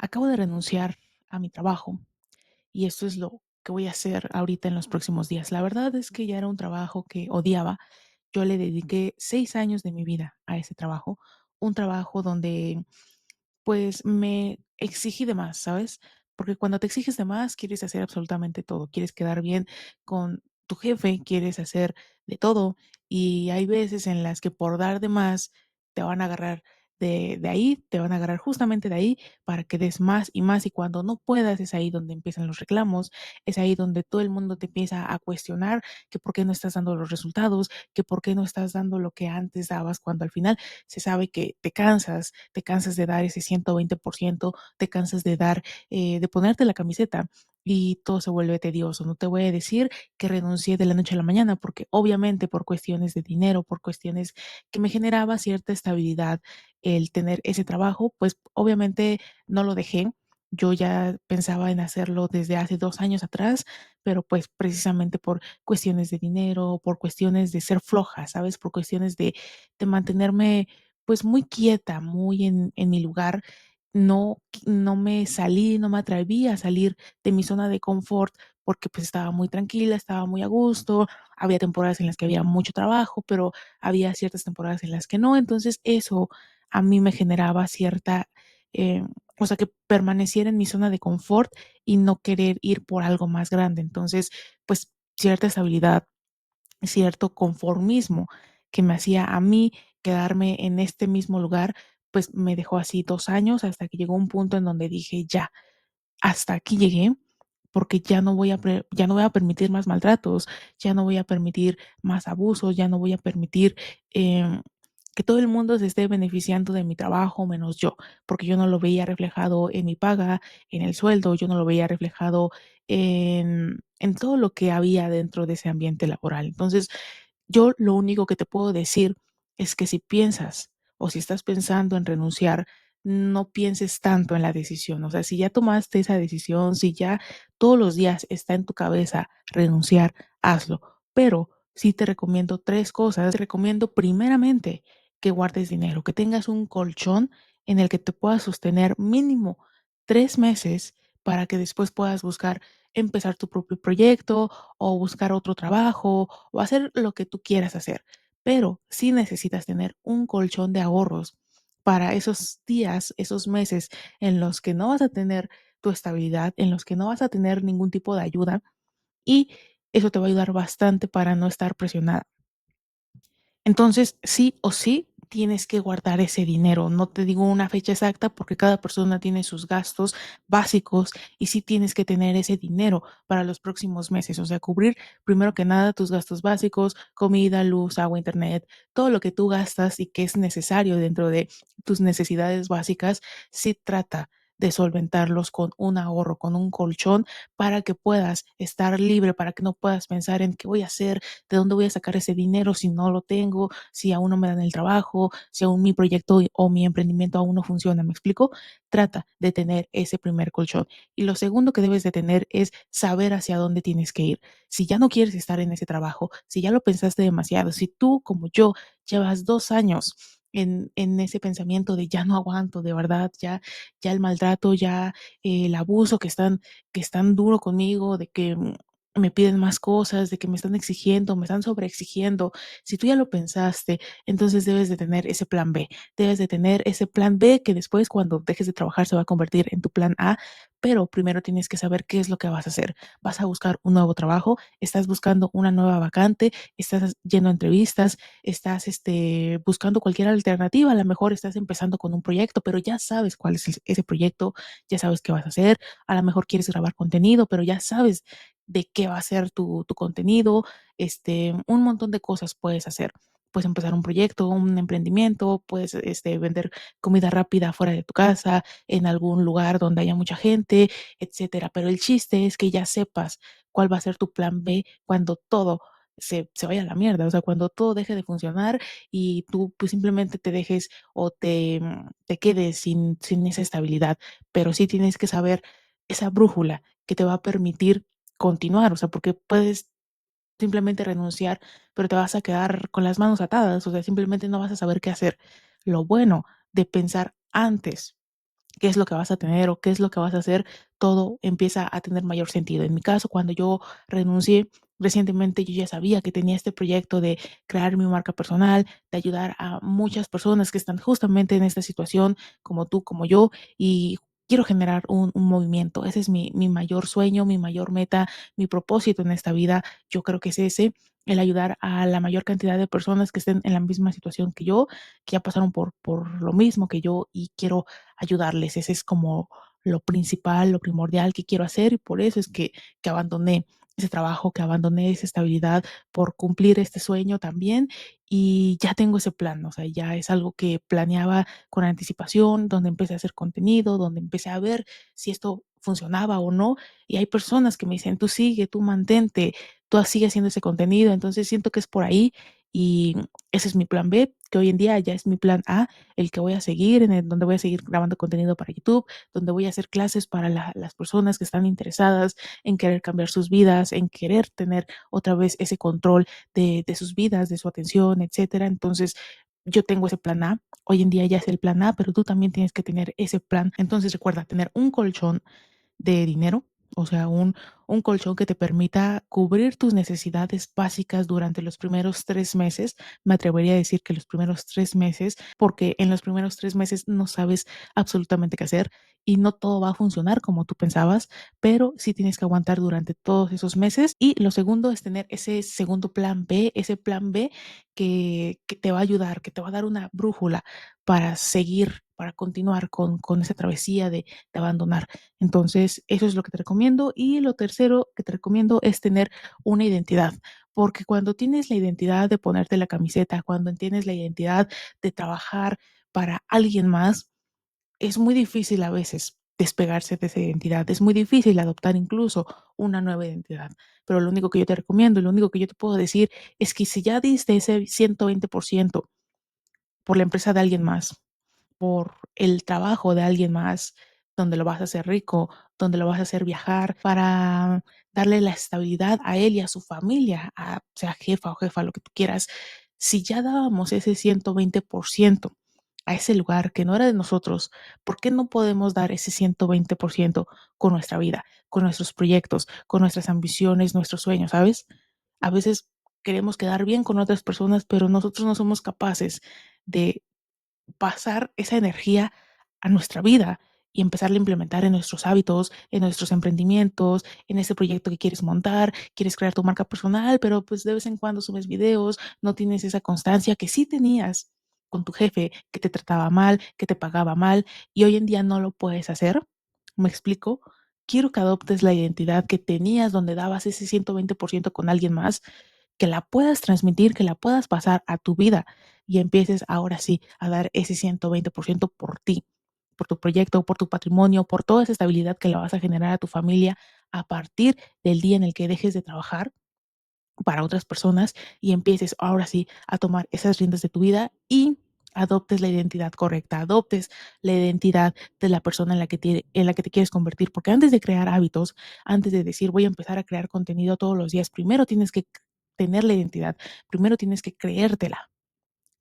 Acabo de renunciar a mi trabajo y esto es lo que voy a hacer ahorita en los próximos días. La verdad es que ya era un trabajo que odiaba. Yo le dediqué 6 años de mi vida a ese trabajo, un trabajo donde pues me exigí de más, ¿sabes? Porque cuando te exiges de más, quieres hacer absolutamente todo, quieres quedar bien con tu jefe, quieres hacer de todo y hay veces en las que por dar de más te van a agarrar de ahí, te van a agarrar justamente de ahí para que des más y más y cuando no puedas es ahí donde empiezan los reclamos, es ahí donde todo el mundo te empieza a cuestionar que por qué no estás dando los resultados, que por qué no estás dando lo que antes dabas cuando al final se sabe que te cansas de dar ese 120%, te cansas de dar, de ponerte la camiseta y todo se vuelve tedioso. No te voy a decir que renuncié de la noche a la mañana, porque obviamente por cuestiones de dinero, por cuestiones que me generaba cierta estabilidad el tener ese trabajo, pues obviamente no lo dejé. Yo ya pensaba en hacerlo desde hace 2 años atrás, pero pues precisamente por cuestiones de dinero, por cuestiones de ser floja, ¿sabes? Por cuestiones de mantenerme pues muy quieta, muy en mi lugar. No me salí, no me atreví a salir de mi zona de confort porque pues estaba muy tranquila, estaba muy a gusto. Había temporadas en las que había mucho trabajo, pero había ciertas temporadas en las que no. Entonces eso a mí me generaba cierta, eh, o sea, que permaneciera en mi zona de confort y no querer ir por algo más grande. Entonces, pues cierta estabilidad, cierto conformismo que me hacía a mí quedarme en este mismo lugar, pues me dejó así 2 años hasta que llegó un punto en donde dije, ya, hasta aquí llegué, porque ya no voy a permitir más maltratos, ya no voy a permitir más abusos, ya no voy a permitir que todo el mundo se esté beneficiando de mi trabajo menos yo, porque yo no lo veía reflejado en mi paga, en el sueldo, yo no lo veía reflejado en todo lo que había dentro de ese ambiente laboral. Entonces, yo lo único que te puedo decir es que si piensas o si estás pensando en renunciar, no pienses tanto en la decisión. O sea, si ya tomaste esa decisión, si ya todos los días está en tu cabeza renunciar, hazlo. Pero sí te recomiendo tres cosas. Te recomiendo primeramente que guardes dinero, que tengas un colchón en el que te puedas sostener mínimo 3 meses para que después puedas buscar empezar tu propio proyecto o buscar otro trabajo o hacer lo que tú quieras hacer. Pero sí necesitas tener un colchón de ahorros para esos días, esos meses en los que no vas a tener tu estabilidad, en los que no vas a tener ningún tipo de ayuda y eso te va a ayudar bastante para no estar presionada. Entonces, sí o sí tienes que guardar ese dinero. No te digo una fecha exacta porque cada persona tiene sus gastos básicos y sí tienes que tener ese dinero para los próximos meses. O sea, cubrir primero que nada tus gastos básicos, comida, luz, agua, internet, todo lo que tú gastas y que es necesario dentro de tus necesidades básicas. Sí trata de solventarlos con un ahorro, con un colchón para que puedas estar libre, para que no puedas pensar en qué voy a hacer, de dónde voy a sacar ese dinero si no lo tengo, si aún no me dan el trabajo, si aún mi proyecto o mi emprendimiento aún no funciona. ¿Me explico? Trata de tener ese primer colchón. Y lo segundo que debes de tener es saber hacia dónde tienes que ir. Si ya no quieres estar en ese trabajo, si ya lo pensaste demasiado, si tú como yo llevas 2 años en ese pensamiento de ya no aguanto, de verdad, ya el maltrato, ya el abuso que están duro conmigo, de que me piden más cosas, de que me están exigiendo, me están sobreexigiendo. Si tú ya lo pensaste, entonces debes de tener ese plan B. Debes de tener ese plan B que después cuando dejes de trabajar se va a convertir en tu plan A, pero primero tienes que saber qué es lo que vas a hacer. ¿Vas a buscar un nuevo trabajo? ¿Estás buscando una nueva vacante? ¿Estás yendo a entrevistas? ¿Estás buscando cualquier alternativa? A lo mejor estás empezando con un proyecto, pero ya sabes cuál es ese proyecto, ya sabes qué vas a hacer. A lo mejor quieres grabar contenido, pero ya sabes de qué va a ser tu contenido, un montón de cosas puedes hacer. Puedes empezar un proyecto, un emprendimiento, puedes vender comida rápida fuera de tu casa, en algún lugar donde haya mucha gente, etcétera. Pero el chiste es que ya sepas cuál va a ser tu plan B cuando todo se vaya a la mierda, o sea, cuando todo deje de funcionar y tú pues simplemente te dejes o te quedes sin esa estabilidad, pero sí tienes que saber esa brújula que te va a permitir continuar, o sea, porque puedes simplemente renunciar, pero te vas a quedar con las manos atadas, o sea, simplemente no vas a saber qué hacer. Lo bueno de pensar antes qué es lo que vas a tener o qué es lo que vas a hacer, todo empieza a tener mayor sentido. En mi caso, cuando yo renuncié recientemente, yo ya sabía que tenía este proyecto de crear mi marca personal, de ayudar a muchas personas que están justamente en esta situación, como tú, como yo, y quiero generar un movimiento. Ese es mi mayor sueño, mi mayor meta, mi propósito en esta vida. Yo creo que es ese, el ayudar a la mayor cantidad de personas que estén en la misma situación que yo, que ya pasaron por lo mismo que yo y quiero ayudarles. Ese es como lo principal, lo primordial que quiero hacer y por eso es que abandoné ese trabajo, que abandoné esa estabilidad por cumplir este sueño también y ya tengo ese plan, o sea, ya es algo que planeaba con anticipación, donde empecé a hacer contenido, donde empecé a ver si esto funcionaba o no y hay personas que me dicen, tú sigue, tú mantente, tú sigue haciendo ese contenido, entonces siento que es por ahí y ese es mi plan B, que hoy en día ya es mi plan A, el que voy a seguir, donde voy a seguir grabando contenido para YouTube, donde voy a hacer clases para las personas que están interesadas en querer cambiar sus vidas, en querer tener otra vez ese control de sus vidas, de su atención, etcétera. Entonces, yo tengo ese plan A, hoy en día ya es el plan A, pero tú también tienes que tener ese plan. Entonces, recuerda, tener un colchón de dinero, o sea, un colchón que te permita cubrir tus necesidades básicas durante los primeros 3 meses. Me atrevería a decir que los primeros 3 meses, porque en los primeros 3 meses no sabes absolutamente qué hacer y no todo va a funcionar como tú pensabas, pero sí tienes que aguantar durante todos esos meses. Y lo segundo es tener ese segundo plan B, ese plan B que te va a ayudar, que te va a dar una brújula para seguir, para continuar con esa travesía de abandonar. Entonces, eso es lo que te recomiendo. Y lo tercero que te recomiendo es tener una identidad, porque cuando tienes la identidad de ponerte la camiseta, cuando tienes la identidad de trabajar para alguien más, es muy difícil a veces despegarse de esa identidad, es muy difícil adoptar incluso una nueva identidad. Pero lo único que yo te recomiendo y lo único que yo te puedo decir es que si ya diste ese 120% por la empresa de alguien más, por el trabajo de alguien más, donde lo vas a hacer rico, donde lo vas a hacer viajar, para darle la estabilidad a él y a su familia, sea jefa o jefa, lo que tú quieras. Si ya dábamos ese 120% a ese lugar que no era de nosotros, ¿por qué no podemos dar ese 120% con nuestra vida, con nuestros proyectos, con nuestras ambiciones, nuestros sueños, ¿sabes? A veces queremos quedar bien con otras personas, pero nosotros no somos capaces de pasar esa energía a nuestra vida y empezarla a implementar en nuestros hábitos, en nuestros emprendimientos, en ese proyecto que quieres montar, quieres crear tu marca personal, pero pues de vez en cuando subes videos, no tienes esa constancia que sí tenías con tu jefe, que te trataba mal, que te pagaba mal y hoy en día no lo puedes hacer. ¿Me explico? Quiero que adoptes la identidad que tenías donde dabas ese 120% con alguien más, que la puedas transmitir, que la puedas pasar a tu vida y empieces ahora sí a dar ese 120% por ti, por tu proyecto, por tu patrimonio, por toda esa estabilidad que le vas a generar a tu familia a partir del día en el que dejes de trabajar para otras personas y empieces ahora sí a tomar esas riendas de tu vida y adoptes la identidad correcta, adoptes la identidad de la persona en la que te quieres convertir, porque antes de crear hábitos, antes de decir voy a empezar a crear contenido todos los días, primero tienes que tener la identidad, primero tienes que creértela,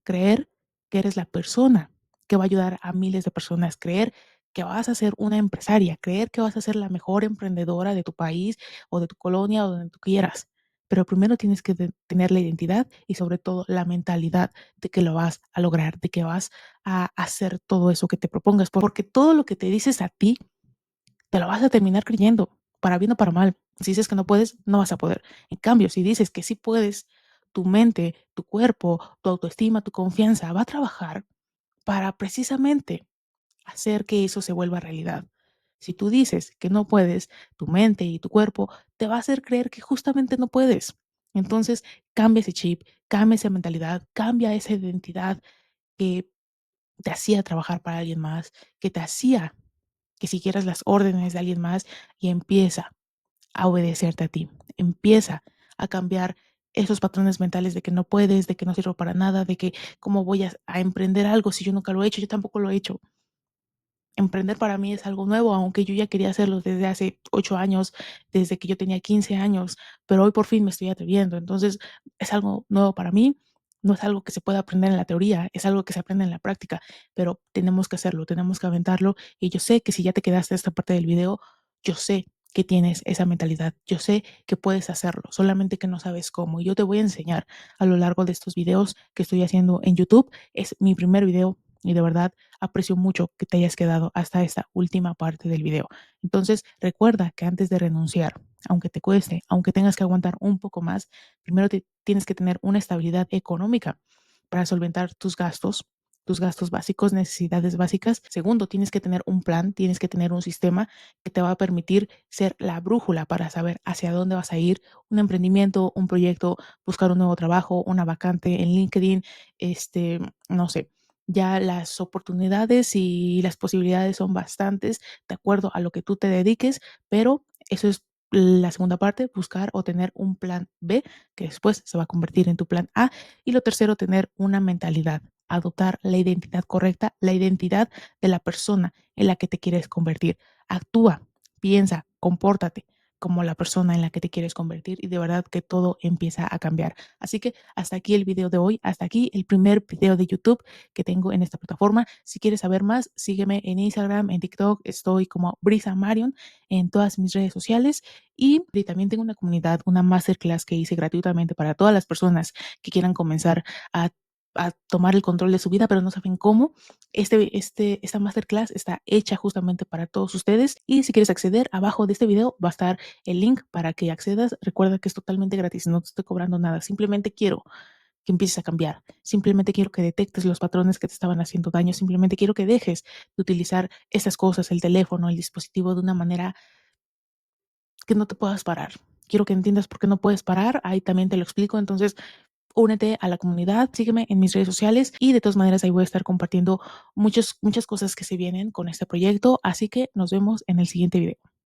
creer que eres la persona que va a ayudar a miles de personas, creer que vas a ser una empresaria, creer que vas a ser la mejor emprendedora de tu país o de tu colonia o donde tú quieras. Pero primero tienes que tener la identidad y sobre todo la mentalidad de que lo vas a lograr, de que vas a hacer todo eso que te propongas, porque todo lo que te dices a ti te lo vas a terminar creyendo, para bien o para mal. Si dices que no puedes, no vas a poder. En cambio, si dices que sí puedes, tu mente, tu cuerpo, tu autoestima, tu confianza va a trabajar para precisamente hacer que eso se vuelva realidad. Si tú dices que no puedes, tu mente y tu cuerpo te va a hacer creer que justamente no puedes. Entonces, cambia ese chip, cambia esa mentalidad, cambia esa identidad que te hacía trabajar para alguien más, que te hacía que siguieras las órdenes de alguien más y empieza a obedecerte a ti. Empieza a cambiar esos patrones mentales de que no puedes, de que no sirvo para nada, de que cómo voy a emprender algo si yo nunca lo he hecho, yo tampoco lo he hecho. Emprender para mí es algo nuevo, aunque yo ya quería hacerlo desde hace 8 años, desde que yo tenía 15 años, pero hoy por fin me estoy atreviendo. Entonces es algo nuevo para mí No es algo que se pueda aprender en la teoría, es algo que se aprende en la práctica, pero tenemos que hacerlo, tenemos que aventarlo. Y yo sé que si ya te quedaste a esta parte del video, yo sé que tienes esa mentalidad, yo sé que puedes hacerlo, solamente que no sabes cómo. Y yo te voy a enseñar a lo largo de estos videos que estoy haciendo en YouTube. Es mi primer video y de verdad aprecio mucho que te hayas quedado hasta esta última parte del video. Entonces, recuerda que antes de renunciar, aunque te cueste, aunque tengas que aguantar un poco más, primero tienes que tener una estabilidad económica para solventar tus gastos básicos, necesidades básicas. Segundo, tienes que tener un plan, tienes que tener un sistema que te va a permitir ser la brújula para saber hacia dónde vas a ir, un emprendimiento, un proyecto, buscar un nuevo trabajo, una vacante en LinkedIn, no sé. Ya las oportunidades y las posibilidades son bastantes de acuerdo a lo que tú te dediques, pero eso es la segunda parte, buscar o tener un plan B que después se va a convertir en tu plan A. Y lo tercero, tener una mentalidad, adoptar la identidad correcta, la identidad de la persona en la que te quieres convertir. Actúa, piensa, compórtate como la persona en la que te quieres convertir y de verdad que todo empieza a cambiar. Así que hasta aquí el video de hoy, hasta aquí el primer video de YouTube que tengo en esta plataforma. Si quieres saber más, sígueme en Instagram, en TikTok, estoy como Brisa Marion en todas mis redes sociales y también tengo una comunidad, una masterclass que hice gratuitamente para todas las personas que quieran comenzar a tomar el control de su vida, pero no saben cómo. Esta masterclass está hecha justamente para todos ustedes. Y si quieres acceder, abajo de este video va a estar el link para que accedas. Recuerda que es totalmente gratis, no te estoy cobrando nada. Simplemente quiero que empieces a cambiar. Simplemente quiero que detectes los patrones que te estaban haciendo daño. Simplemente quiero que dejes de utilizar estas cosas, el teléfono, el dispositivo, de una manera que no te puedas parar. Quiero que entiendas por qué no puedes parar. Ahí también te lo explico. Entonces, únete a la comunidad, sígueme en mis redes sociales y de todas maneras ahí voy a estar compartiendo muchas cosas que se vienen con este proyecto. Así que nos vemos en el siguiente video.